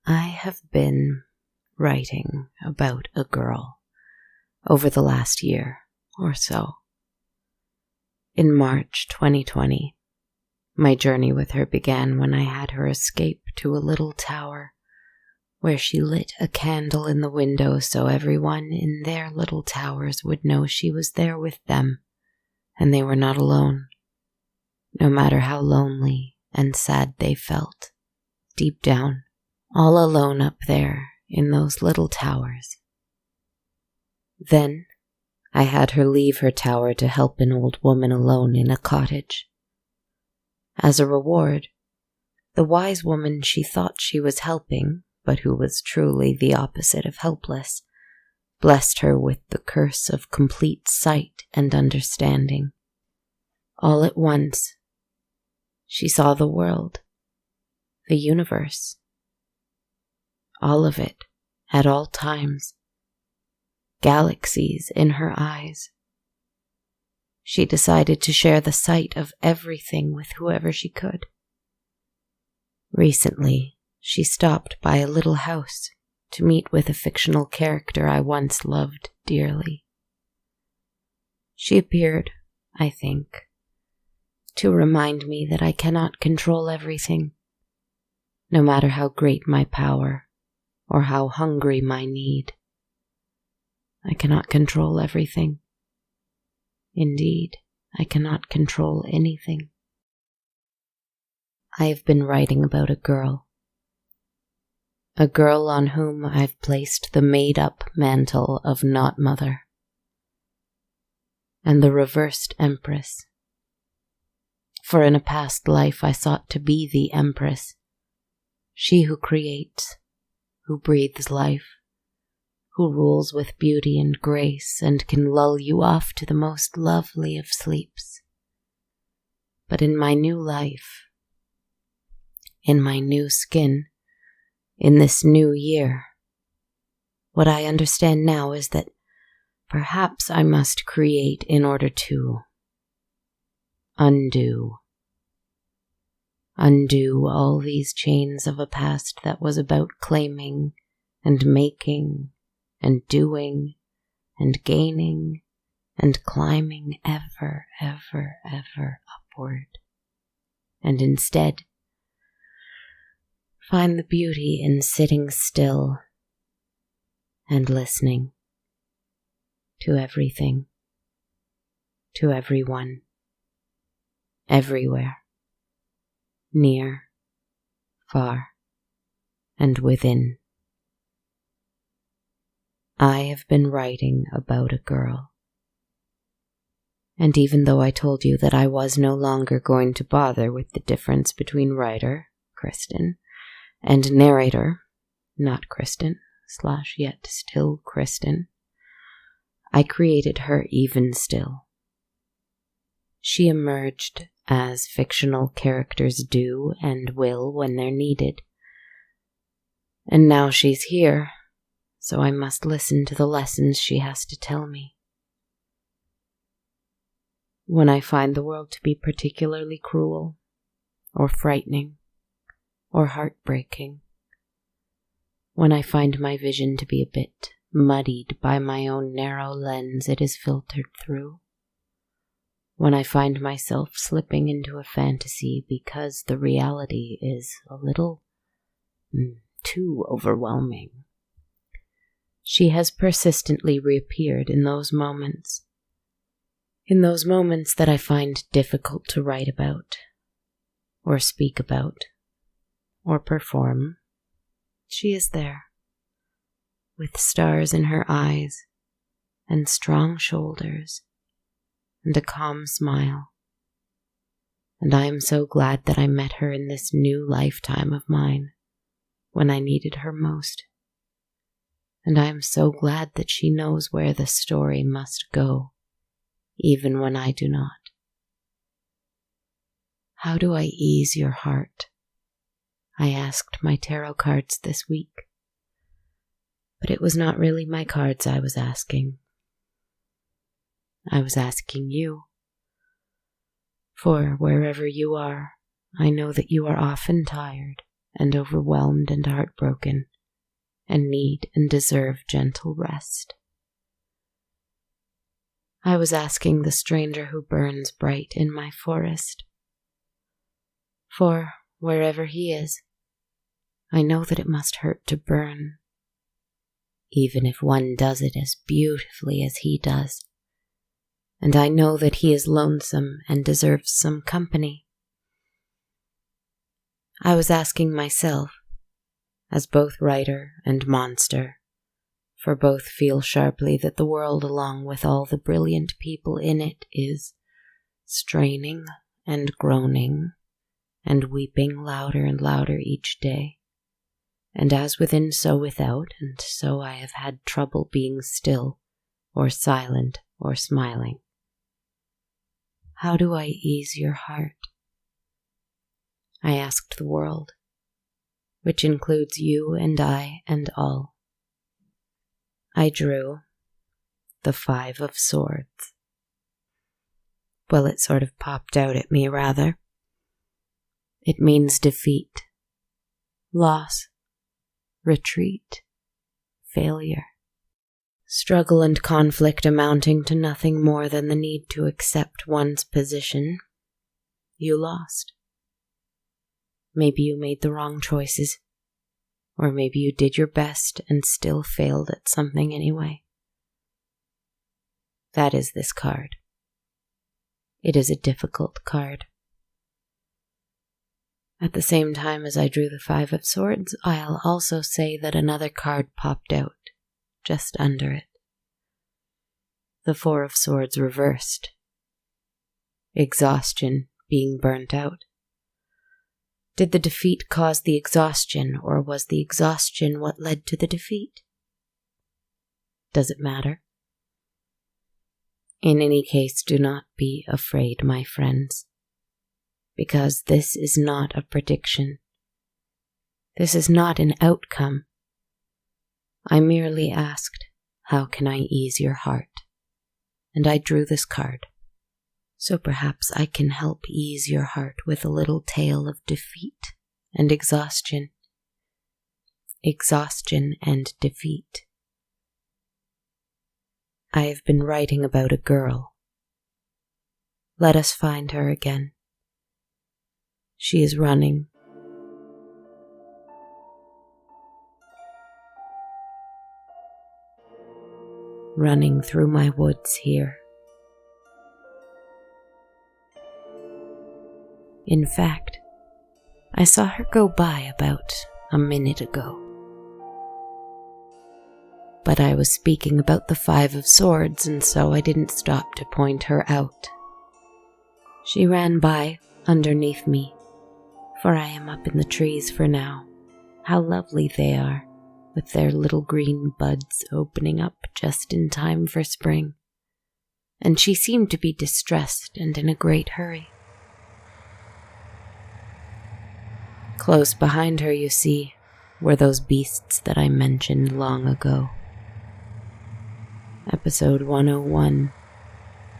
I have been writing about a girl over the last year or so. In March 2020, my journey with her began when I had her escape to a little tower where she lit a candle in the window so everyone in their little towers would know she was there with them and they were not alone, no matter how lonely and sad they felt, deep down, all alone up there in those little towers. Then I had her leave her tower to help an old woman alone in a cottage. As a reward, the wise woman she thought she was helping, but who was truly the opposite of helpless, blessed her with the curse of complete sight and understanding. All at once, she saw the world, the universe, all of it at all times, galaxies in her eyes. She decided to share the sight of everything with whoever she could. Recently, she stopped by a little house to meet with a fictional character I once loved dearly. She appeared, I think, to remind me that I cannot control everything, no matter how great my power or how hungry my need. I cannot control everything. Indeed, I cannot control anything. I have been writing about a girl on whom I've placed the made-up mantle of not mother, and the reversed empress. For in a past life I sought to be the empress, she who creates, who breathes life, who rules with beauty and grace and can lull you off to the most lovely of sleeps. But in my new life, in my new skin, in this new year, what I understand now is that perhaps I must create in order to undo all these chains of a past that was about claiming and making and doing and gaining and climbing ever, ever, ever upward, and instead find the beauty in sitting still and listening to everything, to everyone, everywhere, near, far, and within. I have been writing about a girl. And even though I told you that I was no longer going to bother with the difference between writer, Kristen, and narrator, not Kristen, / yet still Kristen, I created her even still. She emerged as fictional characters do and will when they're needed. And now she's here, so I must listen to the lessons she has to tell me. When I find the world to be particularly cruel, or frightening, or heartbreaking, when I find my vision to be a bit muddied by my own narrow lens it is filtered through, when I find myself slipping into a fantasy because the reality is a little too overwhelming, she has persistently reappeared in those moments that I find difficult to write about, or speak about, or perform. She is there, with stars in her eyes, and strong shoulders, and a calm smile. And I am so glad that I met her in this new lifetime of mine, when I needed her most. And I am so glad that she knows where the story must go, even when I do not. How do I ease your heart? I asked my tarot cards this week. But it was not really my cards I was asking. I was asking you. For wherever you are, I know that you are often tired and overwhelmed and heartbroken, and need and deserve gentle rest. I was asking the stranger who burns bright in my forest. For wherever he is, I know that it must hurt to burn, even if one does it as beautifully as he does. And I know that he is lonesome and deserves some company. I was asking myself, as both writer and monster, for both feel sharply that the world, along with all the brilliant people in it, is straining and groaning and weeping louder and louder each day. And as within, so without, and so I have had trouble being still, or silent, or smiling. How do I ease your heart? I asked the world, which includes you and I and all. I drew the 5 of Swords. Well, it sort of popped out at me, rather. It means defeat, loss, retreat, failure, struggle and conflict amounting to nothing more than the need to accept one's position. You lost. Maybe you made the wrong choices, or maybe you did your best and still failed at something anyway. That is this card. It is a difficult card. At the same time as I drew the 5 of Swords, I'll also say that another card popped out, just under it. The 4 of Swords reversed. Exhaustion, being burnt out. Did the defeat cause the exhaustion, or was the exhaustion what led to the defeat? Does it matter? In any case, do not be afraid, my friends, because this is not a prediction. This is not an outcome. I merely asked, how can I ease your heart? And I drew this card. So perhaps I can help ease your heart with a little tale of defeat and exhaustion. Exhaustion and defeat. I have been writing about a girl. Let us find her again. She is running. Running through my woods here. In fact, I saw her go by about a minute ago. But I was speaking about the 5 of Swords, and so I didn't stop to point her out. She ran by underneath me, for I am up in the trees for now. How lovely they are, with their little green buds opening up just in time for spring. And she seemed to be distressed and in a great hurry. Close behind her, you see, were those beasts that I mentioned long ago. Episode 101,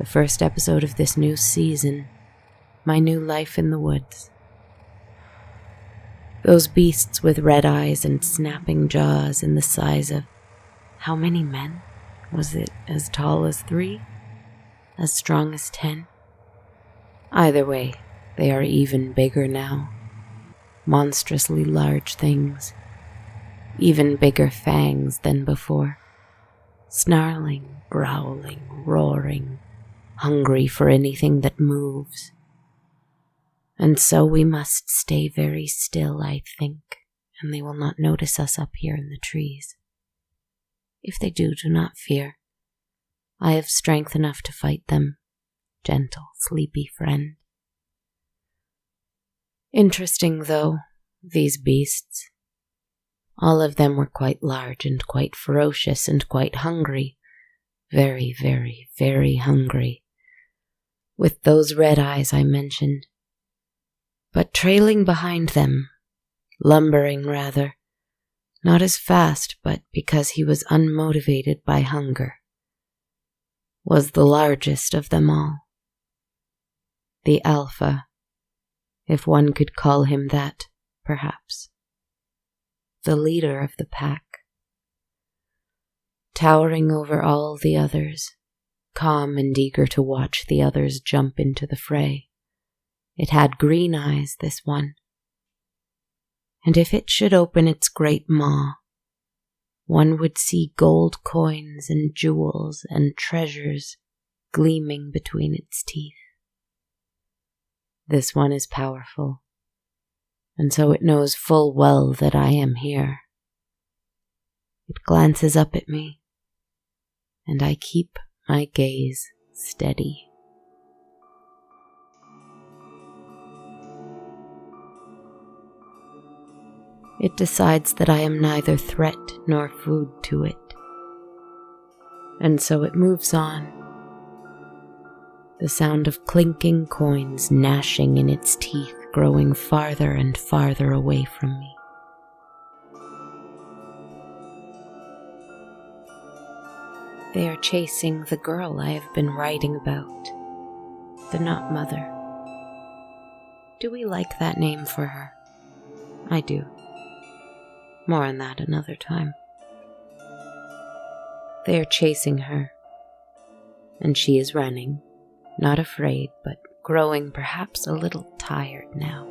the first episode of this new season, my new life in the woods. Those beasts with red eyes and snapping jaws and the size of how many men? Was it as tall as 3? As strong as 10? Either way, they are even bigger now. Monstrously large things, even bigger fangs than before, snarling, growling, roaring, hungry for anything that moves. And so we must stay very still, I think, and they will not notice us up here in the trees. If they do, do not fear. I have strength enough to fight them, gentle, sleepy friend. Interesting, though, these beasts. All of them were quite large and quite ferocious and quite hungry. Very, very, very hungry. With those red eyes I mentioned. But trailing behind them, lumbering rather, not as fast, but because he was unmotivated by hunger, was the largest of them all. The alpha, if one could call him that, perhaps. the leader of the pack. Towering over all the others, calm and eager to watch the others jump into the fray. It had green eyes, this one. And if it should open its great maw, one would see gold coins and jewels and treasures gleaming between its teeth. This one is powerful, and so it knows full well that I am here. It glances up at me, and I keep my gaze steady. It decides that I am neither threat nor food to it, and so it moves on. The sound of clinking coins gnashing in its teeth growing farther and farther away from me. They are chasing the girl I have been writing about, the Not Mother. Do we like that name for her? I do. More on that another time. They are chasing her, and she is running, not afraid, but growing perhaps a little tired now.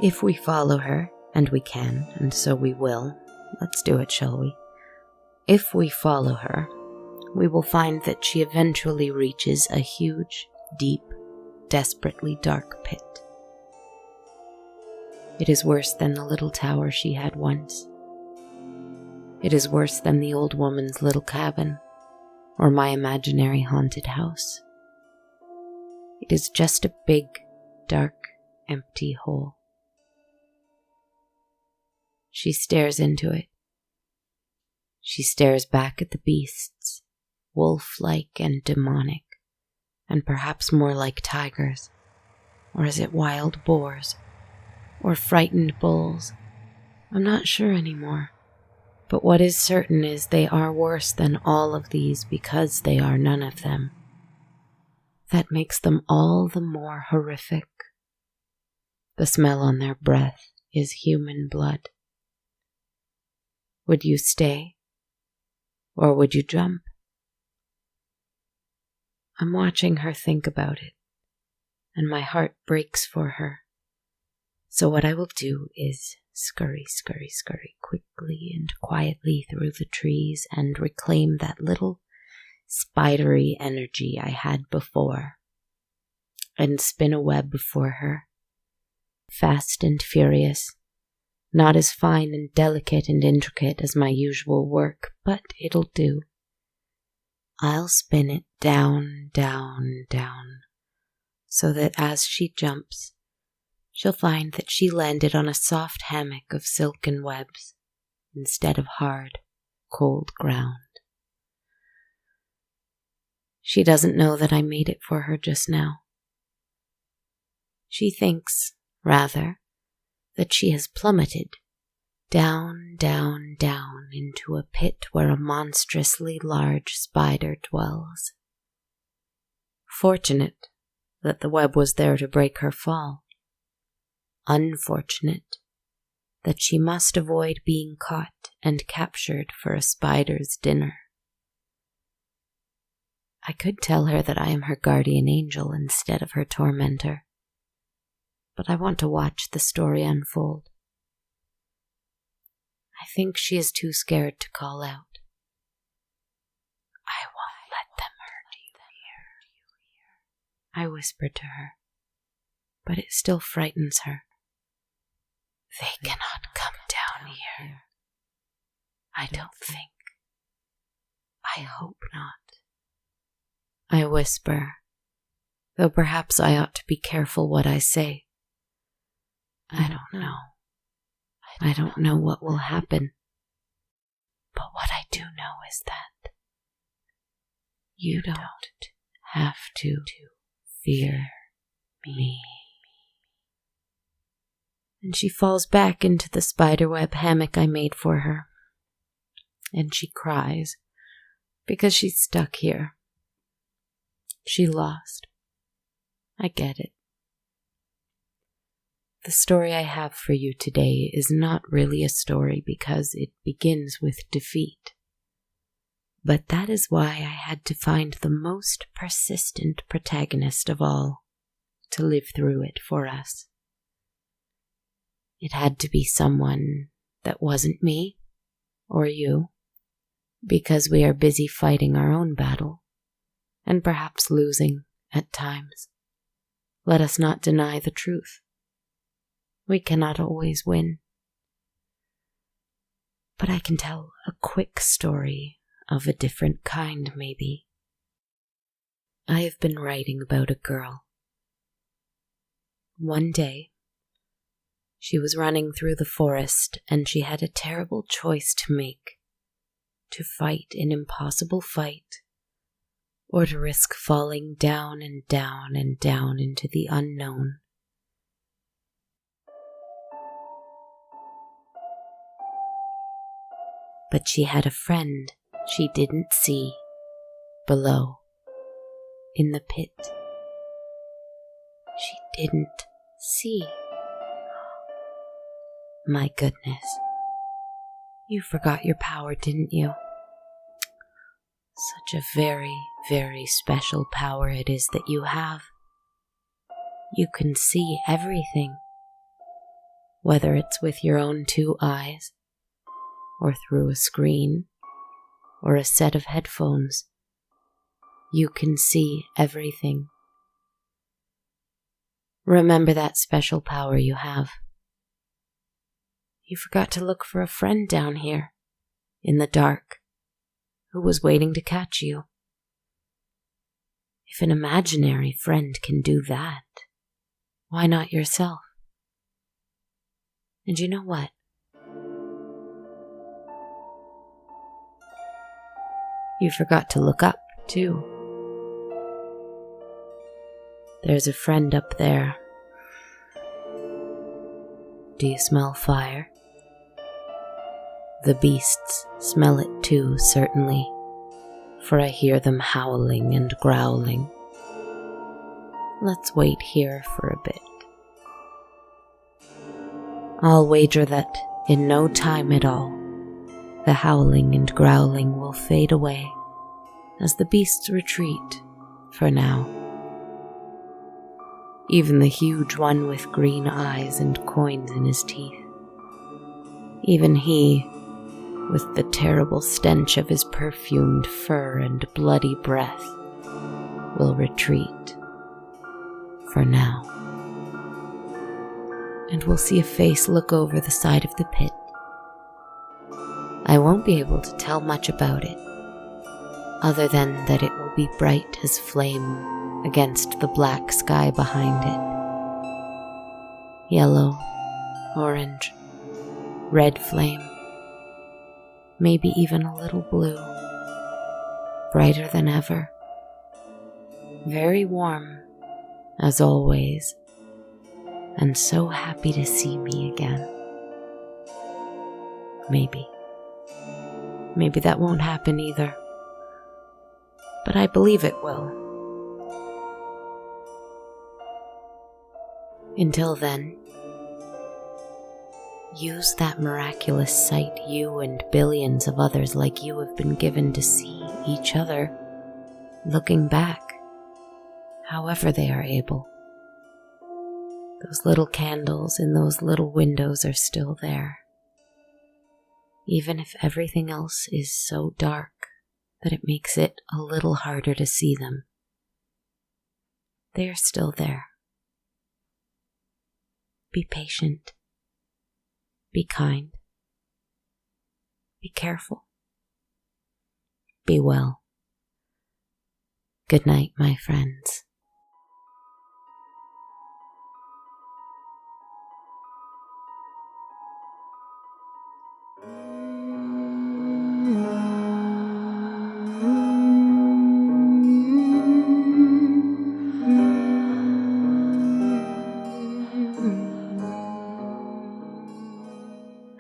If we follow her, and we can, and so we will, let's do it, shall we? If we follow her, we will find that she eventually reaches a huge, deep, desperately dark pit. It is worse than the little tower she had once. It is worse than the old woman's little cabin, or my imaginary haunted house. It is just a big, dark, empty hole. She stares into it. She stares back at the beasts, wolf-like and demonic, and perhaps more like tigers, or is it wild boars, or frightened bulls? I'm not sure anymore. But what is certain is they are worse than all of these because they are none of them. That makes them all the more horrific. The smell on their breath is human blood. Would you stay? Or would you jump? I'm watching her think about it, and my heart breaks for her. So what I will do is scurry, scurry, scurry quickly and quietly through the trees and reclaim that little spidery energy I had before, and spin a web for her, fast and furious, not as fine and delicate and intricate as my usual work, but it'll do. I'll spin it down, down, down, so that as she jumps, she'll find that she landed on a soft hammock of silken webs instead of hard, cold ground. She doesn't know that I made it for her just now. She thinks, rather, that she has plummeted down, down, down into a pit where a monstrously large spider dwells. Fortunate that the web was there to break her fall. Unfortunate that she must avoid being caught and captured for a spider's dinner. I could tell her that I am her guardian angel instead of her tormentor, but I want to watch the story unfold. I think she is too scared to call out. I won't let them hurt you here, I whispered to her, but it still frightens her. They cannot come down here. I don't think. I hope not. I whisper, though perhaps I ought to be careful what I say. I don't know. I don't know what will happen. But what I do know is that you don't have to fear me. And she falls back into the spiderweb hammock I made for her. And she cries because she's stuck here. She lost. I get it. The story I have for you today is not really a story because it begins with defeat. But that is why I had to find the most persistent protagonist of all to live through it for us. It had to be someone that wasn't me or you, because we are busy fighting our own battle, and perhaps losing at times. Let us not deny the truth. We cannot always win. But I can tell a quick story of a different kind, maybe. I have been writing about a girl. One day, she was running through the forest and she had a terrible choice to make: to fight an impossible fight, or to risk falling down and down and down into the unknown. But she had a friend she didn't see below, in the pit. She didn't see. My goodness. You forgot your power, didn't you? Such a very, very special power it is that you have. You can see everything, whether it's with your own 2 eyes, or through a screen, or a set of headphones. You can see everything. Remember that special power you have. You forgot to look for a friend down here, in the dark, who was waiting to catch you. If an imaginary friend can do that, why not yourself? And you know what? You forgot to look up, too. There's a friend up there. Do you smell fire? The beasts smell it too, certainly, for I hear them howling and growling. Let's wait here for a bit. I'll wager that in no time at all, the howling and growling will fade away as the beasts retreat for now. Even the huge one with green eyes and coins in his teeth. Even he, with the terrible stench of his perfumed fur and bloody breath, will retreat for now. And we'll see a face look over the side of the pit. I won't be able to tell much about it, other than that it will be bright as flame against the black sky behind it. Yellow, orange, red flame, maybe even a little blue, brighter than ever, very warm, as always, and so happy to see me again. Maybe that won't happen either, but I believe it will. Until then, use that miraculous sight you and billions of others like you have been given to see each other, looking back, however they are able. Those little candles in those little windows are still there, even if everything else is so dark that it makes it a little harder to see them. They are still there. Be patient. Be kind. Be careful. Be well. Good night, my friends.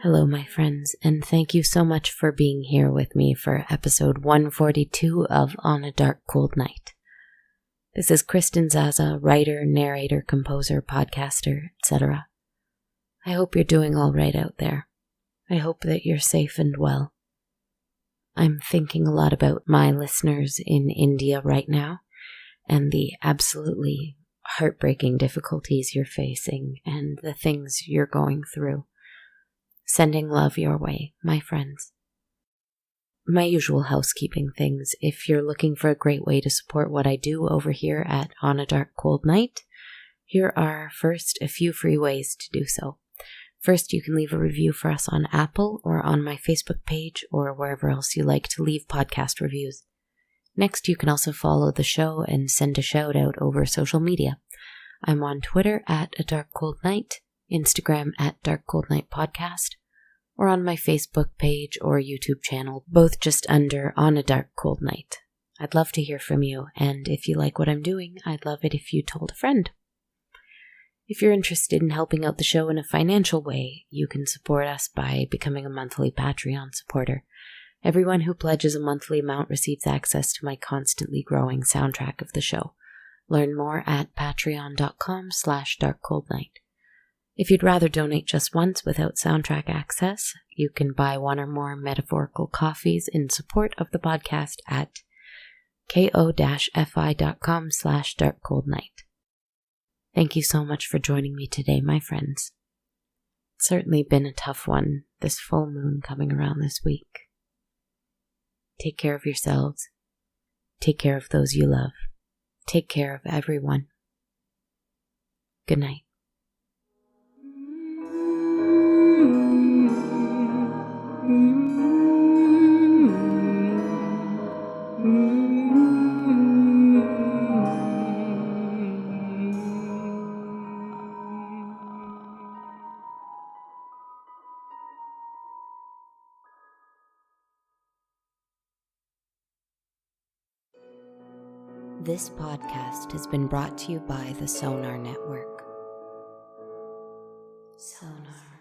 Hello, my friends, and thank you so much for being here with me for episode 142 of On a Dark, Cold Night. This is Kristen Zaza, writer, narrator, composer, podcaster, etc. I hope you're doing all right out there. I hope that you're safe and well. I'm thinking a lot about my listeners in India right now and the absolutely heartbreaking difficulties you're facing and the things you're going through. Sending love your way, my friends. My usual housekeeping things. If you're looking for a great way to support what I do over here at On a Dark Cold Night, here are first a few free ways to do so. First, you can leave a review for us on Apple or on my Facebook page or wherever else you like to leave podcast reviews. Next, you can also follow the show and send a shout out over social media. I'm on Twitter at A Dark Cold Night, Instagram at Dark Cold Night Podcast, or on my Facebook page or YouTube channel, both just under On a Dark Cold Night. I'd love to hear from you, and if you like what I'm doing, I'd love it if you told a friend. If you're interested in helping out the show in a financial way, you can support us by becoming a monthly Patreon supporter. Everyone who pledges a monthly amount receives access to my constantly growing soundtrack of the show. Learn more at patreon.com/darkcoldnight. If you'd rather donate just once without soundtrack access, you can buy one or more metaphorical coffees in support of the podcast at ko-fi.com/darkcoldnight. Thank you so much for joining me today, my friends. It's certainly been a tough one, this full moon coming around this week. Take care of yourselves. Take care of those you love. Take care of everyone. Good night. This podcast has been brought to you by the Sonar Network. Sonar.